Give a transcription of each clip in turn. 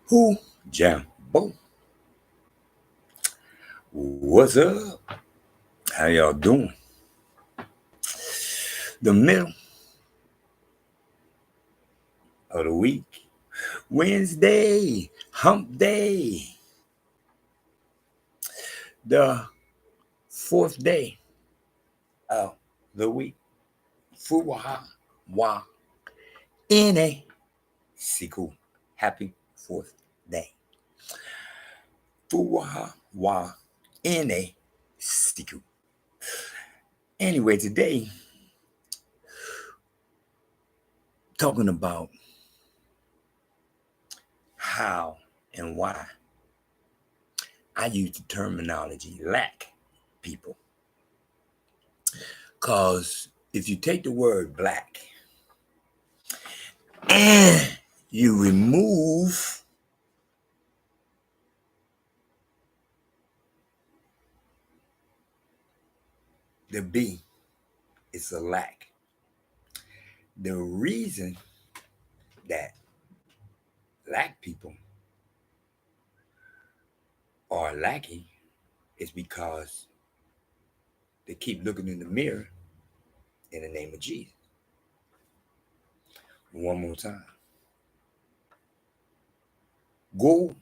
Who Jambo? What's up? How y'all doing? The middle of the week, Wednesday, hump day, the fourth day of the week. Fuwaha wa ine siku. Happy fourth day. Fuwaha wa ine siku. Anyway, today, talking about how and why I use the terminology lack people. Because if you take the word black and you remove the B, it's a lack. The reason that black people are lacking is because they keep looking in the mirror in the name of Jesus. One more time. Gold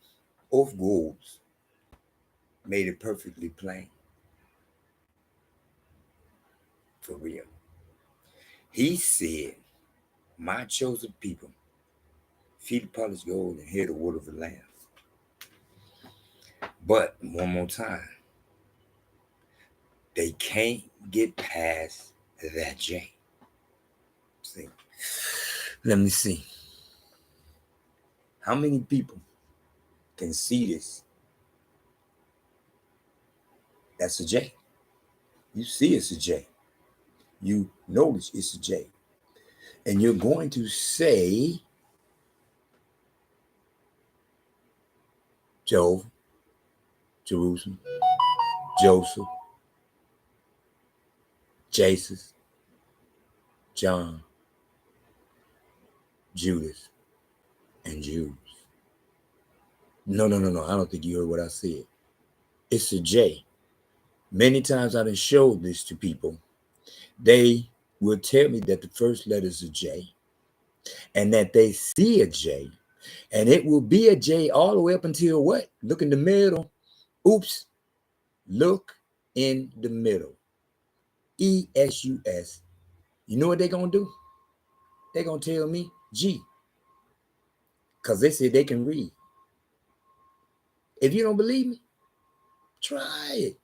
of golds made it perfectly plain. For real. He said, my chosen people, feed the polished gold and hear the word of the Lamb. But one more time, they can't get past that J. See, let me see. How many people can see this? That's a J. You see it's a J. You notice it's a J. And you're going to say Jehovah, Jerusalem, Joseph, Jesus, John, Judas, and Jews. No. I don't think you heard what I said. It's a J. Many times I done showed this to people. They will tell me that the first letter is a J and that they see a J, and it will be a J all the way up until what? Look in the middle. Oops. Look in the middle. esus. You know what they're going to do? They're going to tell me G, because they said they can read. If you don't believe me, try it.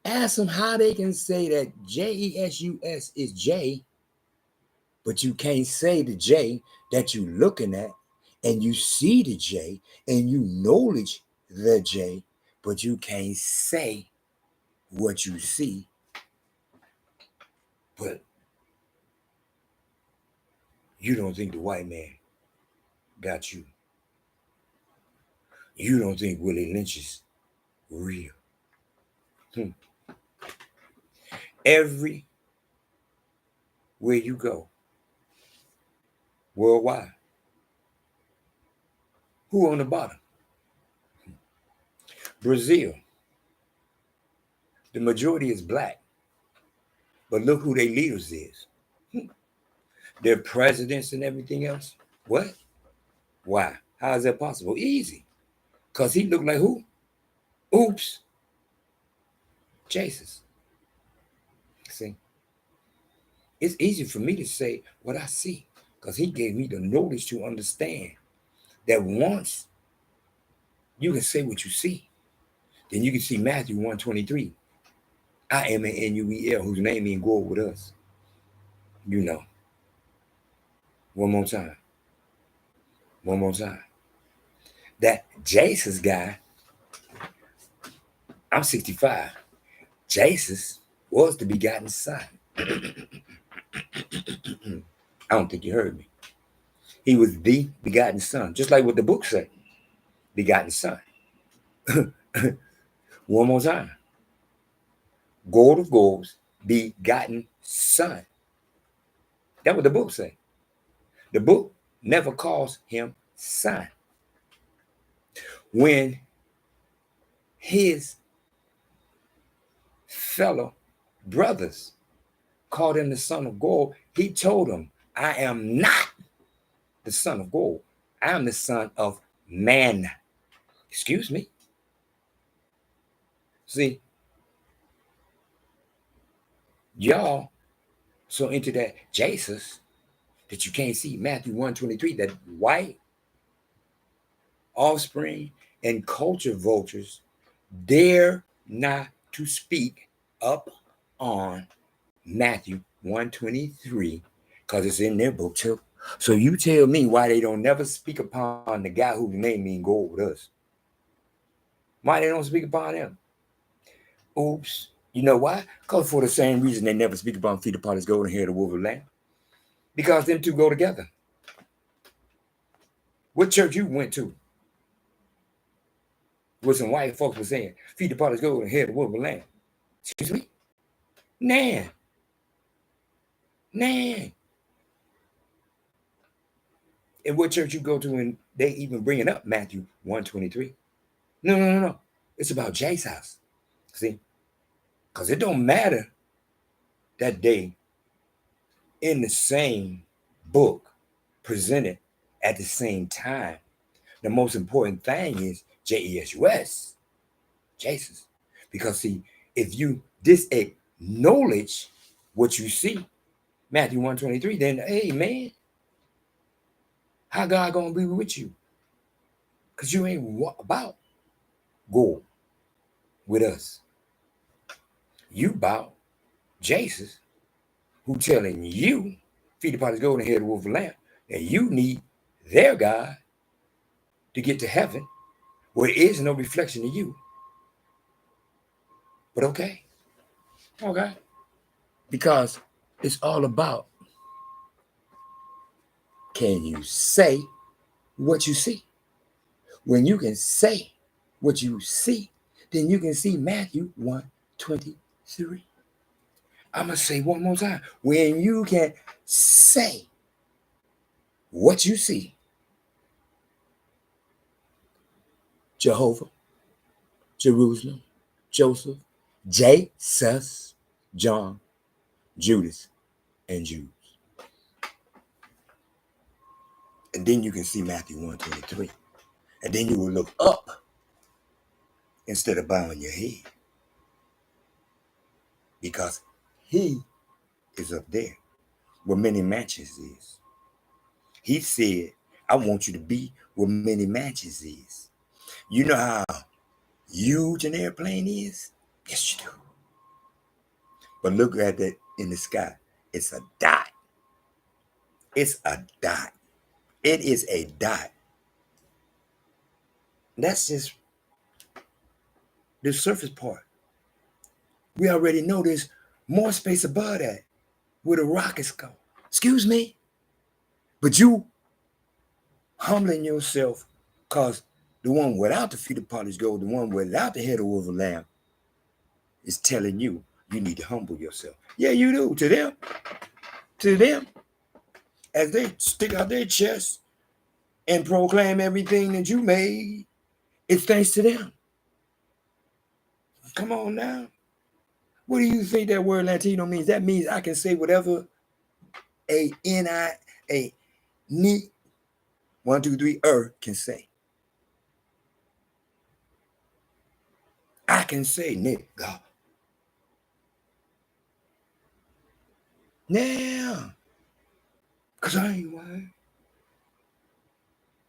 Ask them how they can say that JESUS is J, but you can't say the J that you're looking at, and you see the J, and you acknowledge the J, but you can't say what you see. But you don't think the white man got you. You don't think Willie Lynch is real. Everywhere you go, worldwide, who on the bottom? Brazil. The majority is black. But look who their leaders is. Their presidents and everything else. What? Why? How is that possible? Easy. Because he looked like who? Oops. Jesus. See? It's easy for me to say what I see, because he gave me the knowledge to understand that once you can say what you see, then you can see Matthew 1:23. I am an Imanuel, whose name means go with us. You know. One more time. One more time. That Jesus guy, I'm 65. Jesus was the begotten son. I don't think you heard me. He was the begotten son, just like what the book said. Begotten son. One more time. Gold of golds, begotten son. That's what the book say. The book never calls him son. when his fellow brothers called him the son of God, he told them, I am not the son of God. I am the son of man. Excuse me. See, y'all so into that Jesus that you can't see Matthew 1:23, that white offspring and culture vultures dare not to speak up on Matthew 1:23 because it's in their book too. So you tell me why they don't never speak upon the guy whose name means gold with us. Why they don't speak upon him? Oops. You know why? Because for the same reason they never speak upon feet upon his golden hair, the wolf of lamb. Because them two go together. What church you went to? What some white folks were saying, feet upon his golden hair, the wolf of lamb. Excuse me? Nan. Nan. And what church you go to and they even bringing up Matthew 1:23? No. It's about Jesus. See? Because it don't matter that they in the same book presented at the same time. The most important thing is Jesus, Jesus. Because see, if you disacknowledge what you see, Matthew 1:23, then hey man, how God gonna be with you? Because you ain't about go with us. You about Jesus, who telling you, feed the potter's golden head, the wolf of lamb, that you need their God to get to heaven, where there is no reflection of you. But okay. Because it's all about, can you say what you see? When you can say what you see, then you can see Matthew 1:23. I'm going to say one more time. When you can say what you see, Jehovah, Jerusalem, Joseph, Jesus, John, Judas, and Jude. And then you can see Matthew 1:23. And then you will look up instead of bowing your head. Because he is up there where many mansions is. He said, I want you to be where many mansions is. You know how huge an airplane is? Yes, you do. But look at that in the sky. It's a dot. It's a dot. It is a dot. That's just the surface part. We already know there's more space above that where the rockets go. Excuse me? But you humbling yourself because the one without the feet of polished gold, the one without the head of wolf lamb is telling you you need to humble yourself. Yeah, you do. To them, as they stick out their chest and proclaim everything that you made, it's thanks to them. Come on now. What do you think that word Latino means? That means I can say whatever a neat 1, 2, 3 can say. I can say nigga. Now, because I ain't white.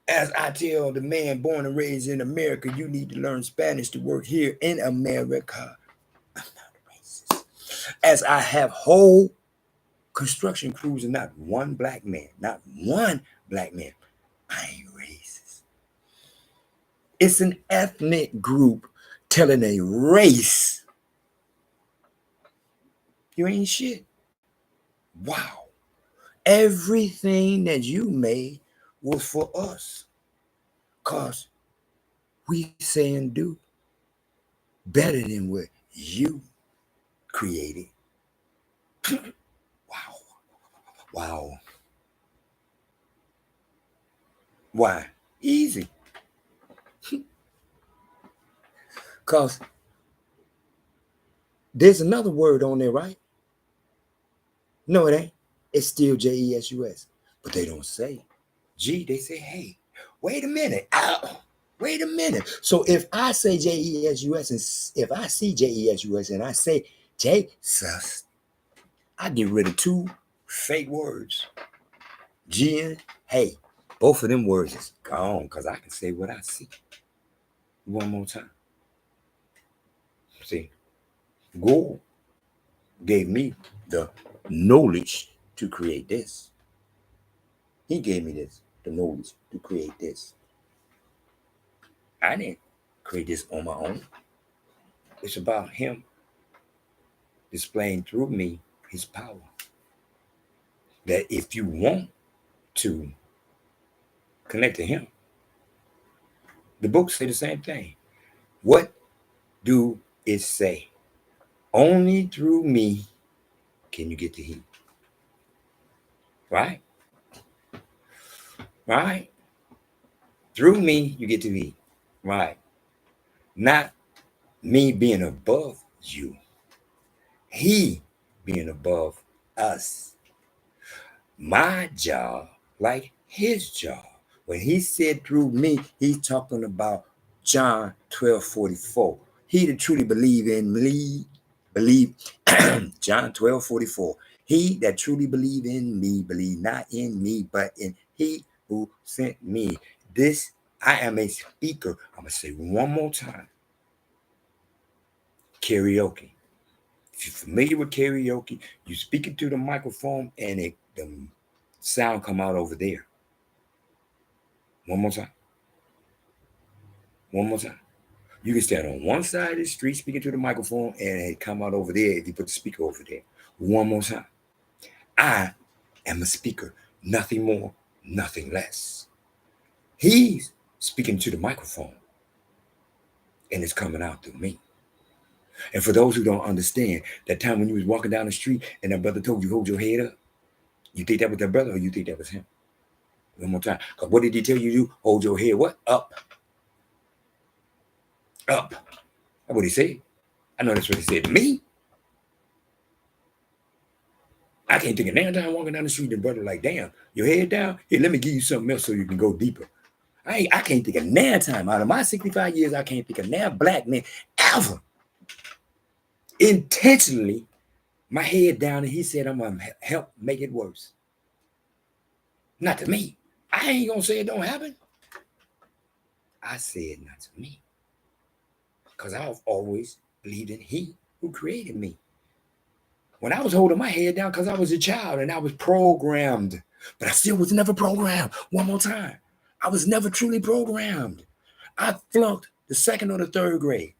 As I tell the man born and raised in America, you need to learn Spanish to work here in America. I'm not racist. As I have whole construction crews and not one black man. I ain't racist. It's an ethnic group telling a race, you ain't shit. Wow. Everything that you made was for us. Because we say and do better than what you created. Wow. Why? Easy. Because there's another word on there, right? No, it ain't. It's still JESUS. But they don't say G. They say, hey, wait a minute. Ow, wait a minute. So if I say JESUS, and if I see JESUS and I say Jesus, I get rid of two fake words. G and hey. Both of them words is gone because I can say what I see. One more time. See, God gave me the knowledge to create this. He gave me this, the knowledge to create this. I didn't create this on my own. It's about him displaying through me his power. That if you want to connect to him, the books say the same thing. What do it say? Only through me can you get to him. Right? Right? Through me, you get to me. Right? Not me being above you. He being above us. My job, like his job. When he said through me, he's talking about John 12:44. He that truly believe in me, believe John 12:44. He that truly believe in me, believe not in me, but in he who sent me. This, I am a speaker. I'm going to say one more time. Karaoke. If you're familiar with karaoke, you speak it to the microphone and the sound come out over there. One more time. One more time. You can stand on one side of the street speaking to the microphone and it come out over there if you put the speaker over there. One more time. I am a speaker. Nothing more, nothing less. He's speaking to the microphone and it's coming out through me. And for those who don't understand, that time when you was walking down the street and that brother told you, hold your head up, you think that was that brother or you think that was him? One more time. Because what did he tell you to do? Hold your head what? Up. Up. That's what he said. I know that's what he said to me. I can't think of damn time walking down the street and brother like, damn, your head down? Here, let me give you something else so you can go deeper. I can't think of nan time. Out of my 65 years, I can't think of nan black man ever intentionally my head down and he said, I'm going to help make it worse. Not to me. I ain't going to say it don't happen. I said not to me. Because I've always believed in he who created me. When I was holding my head down because I was a child and I was programmed, but I still was never programmed. One more time. I was never truly programmed. I flunked the second or the third grade.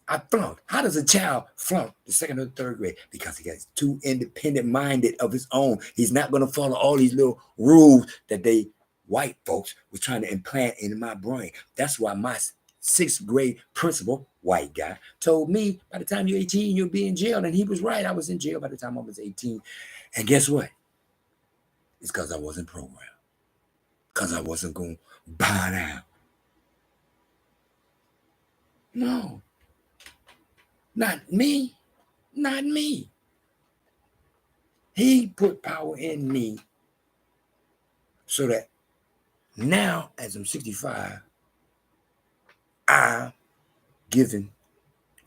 I flunked. How does a child flunk the second or the third grade? Because he gets too independent-minded of his own. He's not going to follow all these little rules that they white folks was trying to implant in my brain. That's why my 6th grade principal, white guy, told me by the time you're 18, you'll be in jail. And he was right. I was in jail by the time I was 18. And guess what? It's because I wasn't programmed. Because I wasn't going to bow down. No. Not me. Not me. He put power in me so that now, as I'm 65, I'm giving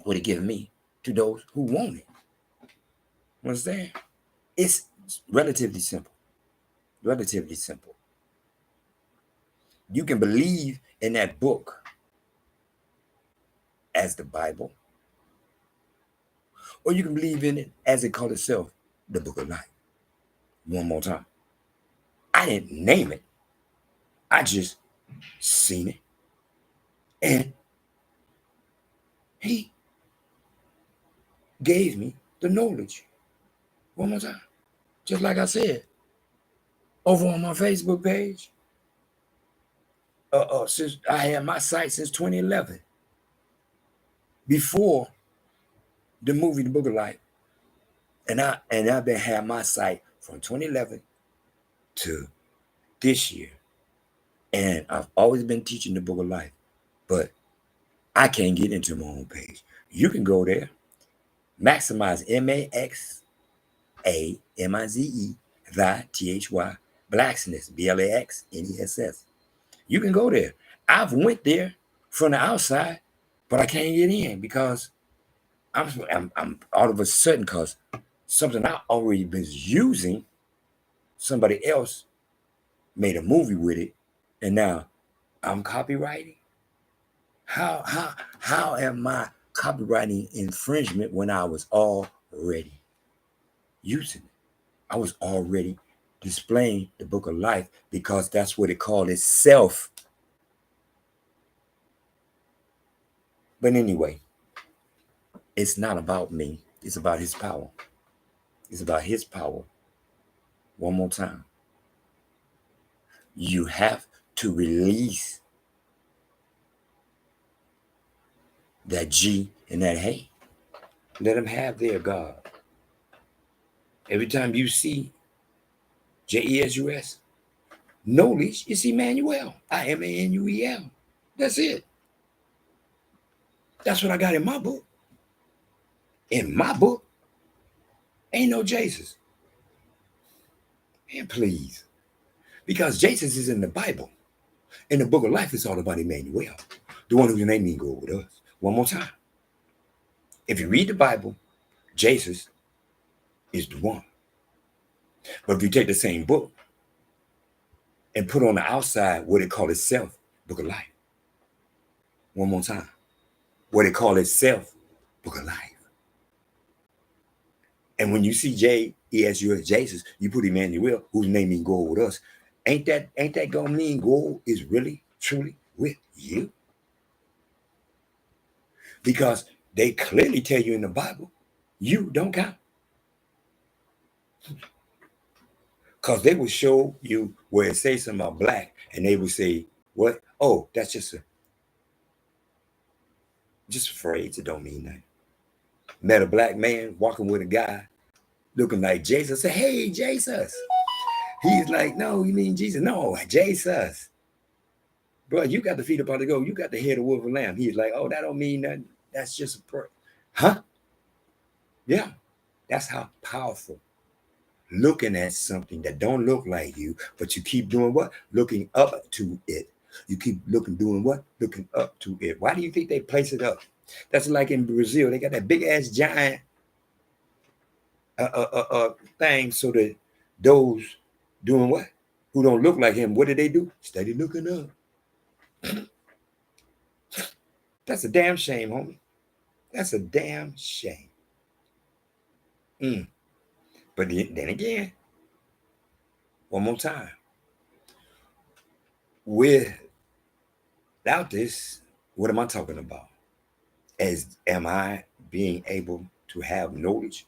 what he given me to those who want it. Understand? It's relatively simple. Relatively simple. You can believe in that book as the Bible, or you can believe in it as it called itself, the Book of Life. One more time. I didn't name it. I just seen it. And he gave me the knowledge. One more time. Just like I said, over on my Facebook page, since I had my site since 2011, before the movie The Book of Life, and I've been had my site from 2011 to this year, and I've always been teaching the Book of Life, but I can't get into my own page. You can go there, maximize MAXAMIZE, THY, Blacksness, BLAXNESS. You can go there. I've went there from the outside, but I can't get in because I'm all of a sudden, because something I already been using, somebody else made a movie with it, and now I'm copywriting. How am I copywriting infringement when I was already using it? I was already displaying the book of life because that's what it called itself. But anyway, it's not about me. It's about his power. It's about his power. One more time. You have to release that G and that hey. Let them have their God. Every time you see JESUS, knowledge is Imanuel. IMANUEL. That's it. That's what I got in my book. In my book, ain't no Jesus. Man, please. Because Jesus is in the Bible. In the book of life, it's all about Imanuel, the one whose name means go with us. One more time. If you read the Bible, Jesus is the one. But if you take the same book and put on the outside what it called itself, book of life. One more time. What it called itself, book of life. And when you see JESUS, Jesus, you put Imanuel, whose name means go with us. Ain't that gonna mean God is really, truly with you? Because they clearly tell you in the Bible, you don't count. Because they will show you where it says something about black, and they will say, what? Oh, that's just a phrase. It don't mean nothing. Met a black man walking with a guy looking like Jesus. Say, hey, Jesus. He's like, no, you mean Jesus? No, Jesus. Bro, you got the feet up on the go. You got the head of wolf and lamb. He's like, oh, that don't mean nothing. That's just a prayer. Huh? Yeah. That's how powerful. Looking at something that don't look like you, but you keep doing what? Looking up to it. You keep doing what? Looking up to it. Why do you think they place it up? That's like in Brazil. They got that big ass giant thing so that those doing what? Who don't look like him, what do? Steady looking up. That's a damn shame, homie. That's a damn shame. But then again, one more time. Without this, what am I talking about? Am I being able to have knowledge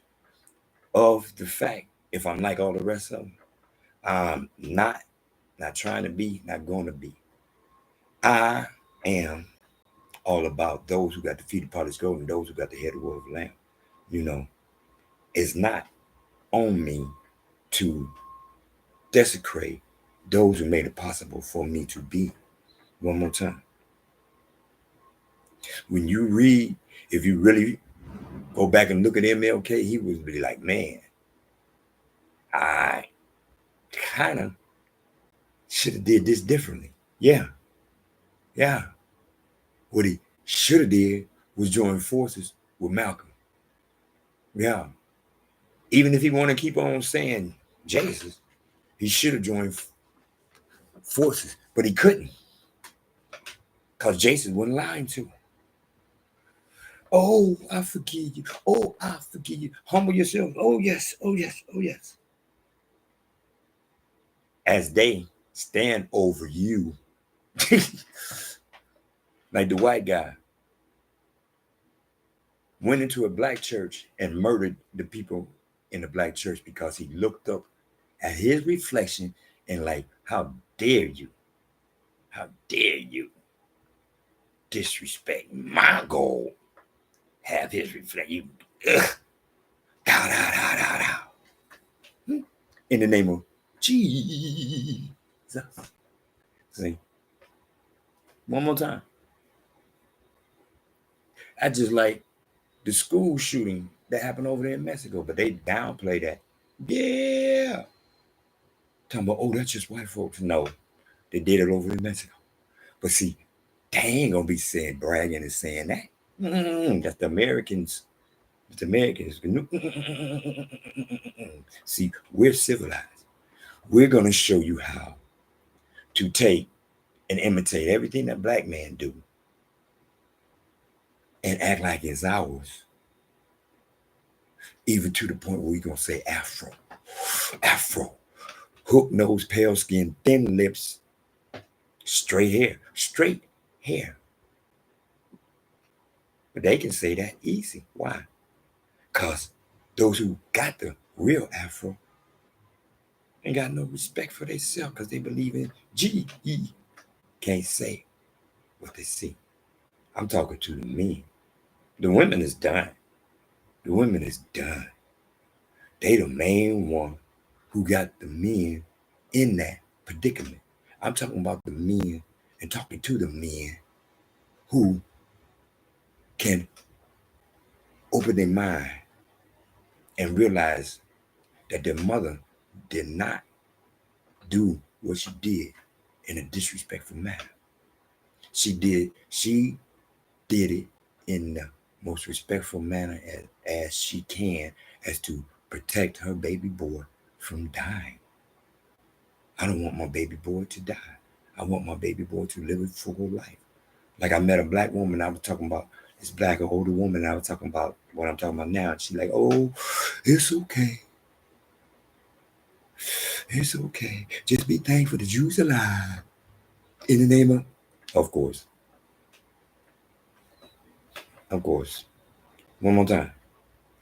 of the fact, if I'm like all the rest of them, I'm not trying to be, not going to be. I am all about those who got the feet of polished gold and those who got the head of wolf lamb. You know, it's not on me to desecrate those who made it possible for me to be. One more time. When you read, if you really go back and look at MLK, he was really like, man, I kind of should have did this differently. Yeah. What he should have did was join forces with Malcolm. Yeah. Even if he want to keep on saying Jesus, he should have joined forces, but he couldn't. Because Jason wouldn't allow him to. Oh, I forgive you. Oh, I forgive you. Humble yourself. Oh, yes. Oh, yes. Oh, yes. As they stand over you. Like the white guy went into a black church and murdered the people in the black church because he looked up at his reflection and like, how dare you? How dare you disrespect my goal? Have his reflection. In the name of Jesus. See? One more time. I just like the school shooting that happened over there in Mexico, but they downplay that. Yeah. Talking about, oh, that's just white folks. No, they did it over in Mexico. But see, they ain't gonna be saying bragging and saying that. That's the Americans. The Americans. See, we're civilized. We're gonna show you how to take and imitate everything that black men do and act like it's ours. Even to the point where we're gonna say Afro. Afro. Hook nose, pale skin, thin lips, straight hair. Straight hair. But they can say that easy. Why? Because those who got the real Afro ain't got no respect for themselves because they believe in G-E. Can't say what they see. I'm talking to the men. The women is done. The women is done. They the main one who got the men in that predicament. I'm talking about the men and talking to the men who can open their mind and realize that their mother did not do what she did in a disrespectful manner. She did it in the most respectful manner as she can, as to protect her baby boy from dying. I don't want my baby boy to die. I want my baby boy to live a full life. Like I met a black woman, I was talking about this black or older woman, I was talking about what I'm talking about now. She's like, oh, it's okay. It's okay. Just be thankful the Jews alive. In the name of course. Of course. One more time.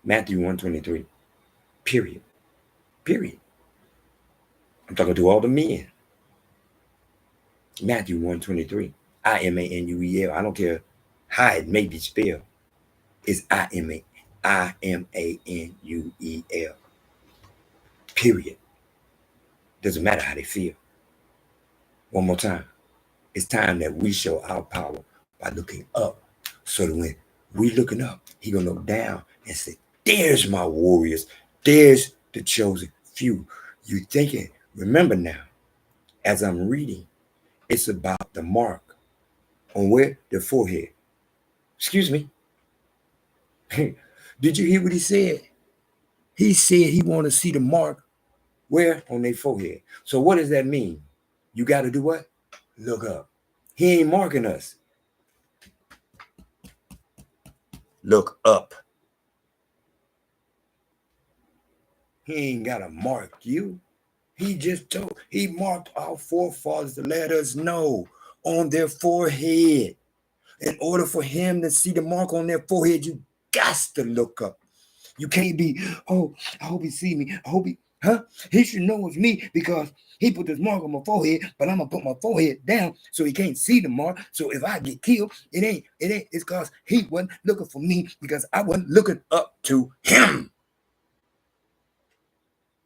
Matthew 1:23. Period. Period. I'm talking to all the men. Matthew 1:23. Imanuel. I don't care how it may be spelled. It's Imanuel. Period. Doesn't matter how they feel. One more time. It's time that we show our power by looking up. So that when we looking up, he gonna look down and say, there's my warriors. There's the chosen few. You thinking, remember now, as I'm reading, it's about the mark on where? The forehead. Excuse me. Did you hear what he said? He said he want to see the mark where? On their forehead. So what does that mean? You got to do what? Look up. He ain't marking us. Look up. He ain't got to mark you. He marked our forefathers to let us know on their forehead. In order for him to see the mark on their forehead, you got to look up. You can't be, oh, I hope he see me. I hope he should know it's me because he put this mark on my forehead, but I'm gonna put my forehead down so he can't see the mark. So if I get killed, it's because he wasn't looking for me because I wasn't looking up to him.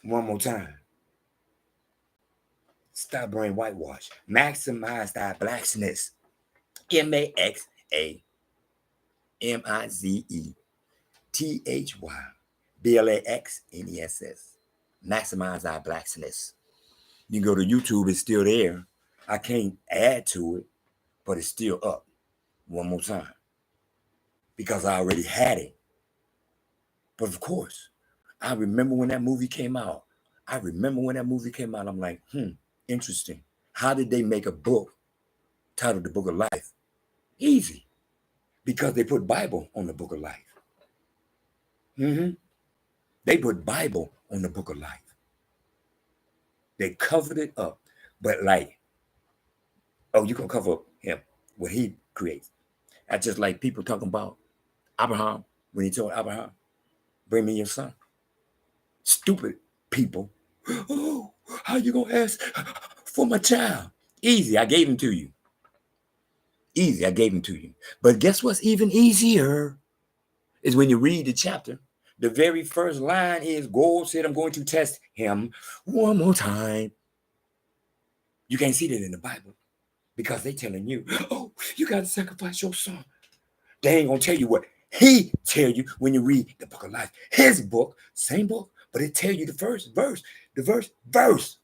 One more time. Stop brain whitewash. Maximize that blacksness. MAXAMIZETHY. Maximize our blacksness. You can go to YouTube, it's still there. I can't add to it, but it's still up. One more time. Because I already had it. But of course, I remember when that movie came out. I'm like, interesting. How did they make a book titled The Book of Life? Easy. Because they put Bible on the Book of Life. They put Bible on the Book of Life. They covered it up. But like, oh, you can cover up him, what he creates. That's just like people talking about Abraham, when he told Abraham, bring me your son. Stupid people. Oh, how you gonna ask for my child? Easy, I gave him to you. Easy, I gave him to you. But guess what's even easier is when you read the chapter. The very first line is, God said, I'm going to test him one more time. You can't see that in the Bible because they telling you, oh, you got to sacrifice your son. They ain't gonna tell you what he tell you when you read the book of life. His book, same book, but it tell you the first verse, the verse.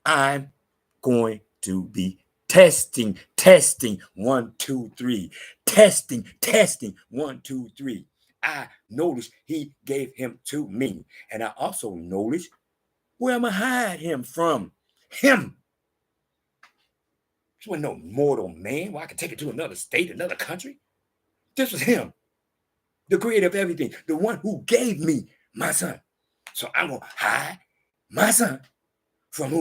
I'm going to be testing, 1, 2, 3, testing, 1, 2, 3. I noticed he gave him to me, and I also noticed where I'm gonna hide him from. Him. This wasn't no mortal man where I could take it to another state, another country. This was him, the creator of everything, the one who gave me my son. So I'm gonna hide my son from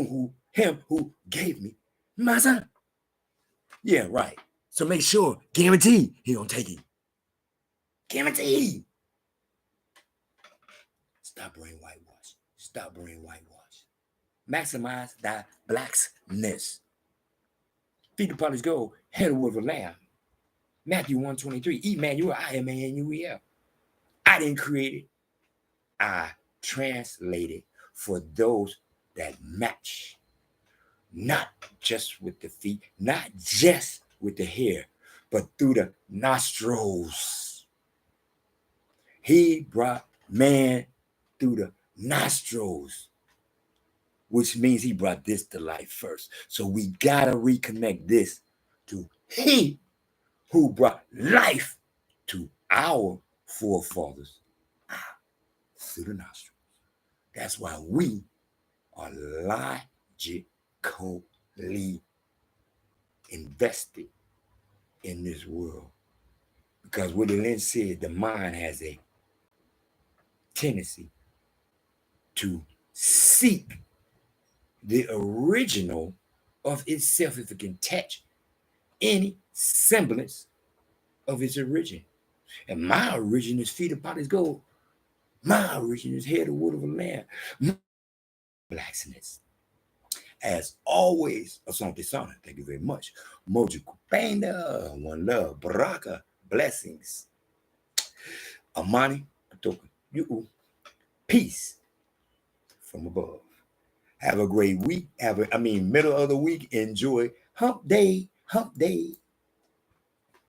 him who gave me my son. Yeah, right. So make sure, guarantee he gonna take it. Guarantee. Stop bringing whitewash. Stop bringing whitewash. Maximize thy blacksness. Feed the potter's gold, head with a lamb. Matthew 1:23. Emmanuel, I am Imanuel. I didn't create it. I translated for those that match. Not just with the feet, not just with the hair, but through the nostrils. He brought man through the nostrils, which means he brought this to life first. So we gotta reconnect this to he who brought life to our forefathers through the nostrils. That's why we are logically invested in this world. Because Willie Lynch said the mind has a tendency to seek the original of itself if it can touch any semblance of its origin. And my origin is feet of potter's gold. My origin is head of wood of a lamb. My blacksmith. As always, Asante Sana, thank you very much. Moji Kupenda, one love, Baraka, blessings. Amani, you, peace from above. Have a great week. Middle of the week. Enjoy hump day, hump day.